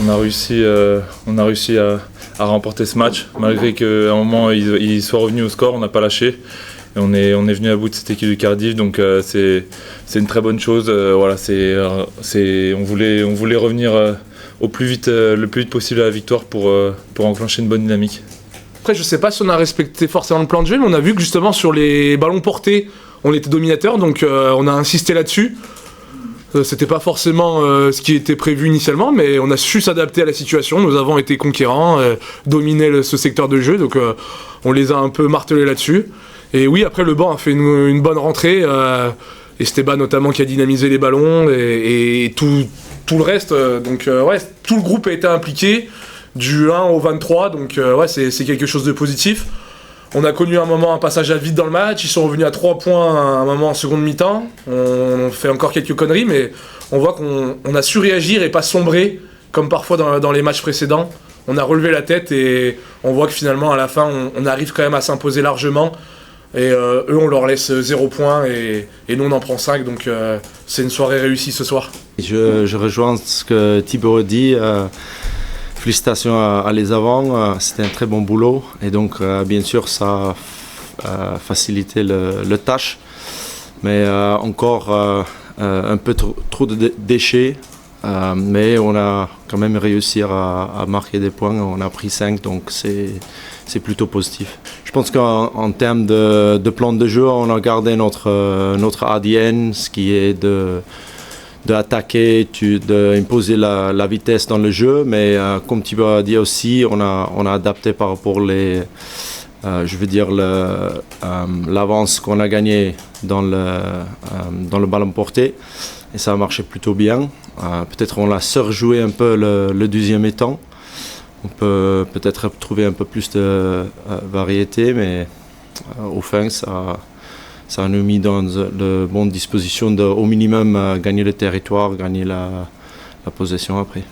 on a réussi à remporter ce match, malgré qu'à un moment il soit revenu au score, on n'a pas lâché. Et on est venu à bout de cette équipe de Cardiff, donc c'est une très bonne chose. Voilà, on voulait revenir le plus vite possible à la victoire pour enclencher une bonne dynamique. Après, je sais pas si on a respecté forcément le plan de jeu, mais on a vu que justement sur les ballons portés, on était dominateur, donc on a insisté là-dessus. C'était pas forcément ce qui était prévu initialement, mais on a su s'adapter à la situation. Nous avons été conquérants, dominé ce secteur de jeu, donc on les a un peu martelés là-dessus. Et oui, après le banc a fait une bonne rentrée, et Esteban notamment qui a dynamisé les ballons, et tout le reste. Donc ouais, tout le groupe a été impliqué, du 1 au 23, donc ouais, c'est quelque chose de positif. On a connu un passage à vide dans le match, ils sont revenus à 3 points à un moment en seconde mi-temps. On fait encore quelques conneries, mais on voit qu'on a su réagir et pas sombrer, comme parfois dans les matchs précédents. On a relevé la tête et on voit que finalement à la fin on arrive quand même à s'imposer largement. Et eux on leur laisse 0 points et nous on en prend 5, donc c'est une soirée réussie ce soir. Je rejoins ce que Thibaut dit. Félicitations à les avants, c'était un très bon boulot et donc bien sûr ça a facilité le tâche, mais encore un peu trop de déchets, mais on a quand même réussi à marquer des points, on a pris 5, donc c'est plutôt positif. Je pense qu'en termes de plan de jeu, on a gardé notre ADN, ce qui est d'attaquer, d'imposer la vitesse dans le jeu, mais comme tu as dit aussi, on a adapté par rapport l'avance qu'on a gagnée dans le ballon porté, et ça a marché plutôt bien. Peut-être on l'a surjoué un peu le deuxième temps. On peut peut-être trouver un peu plus de variété, mais au fin, ça nous a mis dans de bonnes dispositions au minimum gagner le territoire, gagner la possession après.